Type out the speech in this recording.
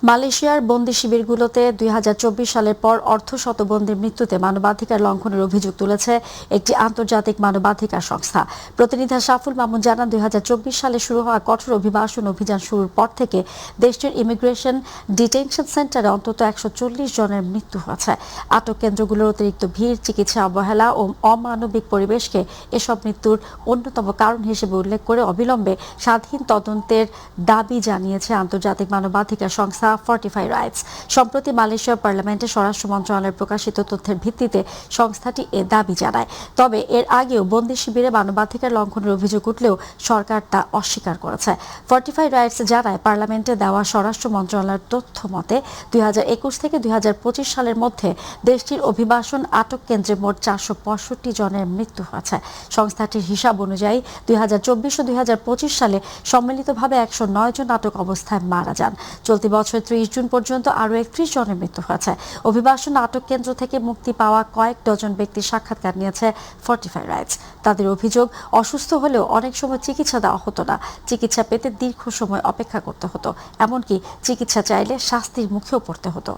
মালয়েশিয়ার বন্দি শিবিরগুলোতে ২০২৪ সালের পর অর্ধশতবন্দির মৃত্যুতে মানবাধিকার লঙ্ঘনের অভিযোগ তুলেছে একটি আন্তর্জাতিক মানবাধিকার সংস্থা। প্রতিনিধি সাফুল মামুন জানান, ২০২৪ সালে শুরু হওয়া কঠোর অভিবাসন অভিযান শুরুর পর থেকে দেশটির ইমিগ্রেশন ডিটেনশন সেন্টারে অন্তত ১৪০ জনের মৃত্যু হয়েছে। আটক কেন্দ্রগুলোর অতিরিক্ত ভিড়, চিকিৎসা অবহেলা ও অমানবিক পরিবেশকে এসব মৃত্যুর অন্যতম কারণ হিসেবে উল্লেখ করে অবিলম্বে স্বাধীন তদন্তের দাবি জানিয়েছে আন্তর্জাতিক মানবাধিকার সংস্থা ফর্টিফাই রাইটস। সম্প্রতি মালয়েশিয়ার পার্লামেন্টে স্বরাষ্ট্র মন্ত্রণালয়ের প্রকাশিত তথ্যের ভিত্তিতে সংস্থাটি এ দাবি জানায়। তবে এর আগেও বন্দি শিবিরে মানবাধিকার লঙ্ঘনের অভিযোগ উঠলেও সরকার তা অস্বীকার করেছে। ফর্টিফাই রাইটস জানায়, পার্লামেন্টে দেওয়া স্বরাষ্ট্র মন্ত্রণালয়ের তথ্য মতে ২০২১ থেকে ২০২৫ সালের মধ্যে দেশটির অভিবাসন আটক কেন্দ্রে মোট ৪৬৫ জনের মৃত্যু হয়েছে। সংস্থাটির হিসাব অনুযায়ী ২০২৪ ও ২০২৫ সালে সম্মিলিতভাবে ১০৯ জন আটক অবস্থায় মারা যান। চলতি বছর ৩০ জুন পর্যন্ত আরও ৩১ জনের মৃত্যু হয়েছে। অভিবাসন আটক কেন্দ্র থেকে মুক্তি পাওয়া কয়েক ডজন ব্যক্তির সাক্ষাৎকার নিয়েছে ফর্টিফাই রাইটস। তাদের অভিযোগ, অসুস্থ হলেও অনেক সময় চিকিৎসা দেওয়া হতো না, চিকিৎসা পেতে দীর্ঘ সময় অপেক্ষা করতে হতো, এমনকি চিকিৎসা চাইলে শাস্তির মুখেও পড়তে হতো।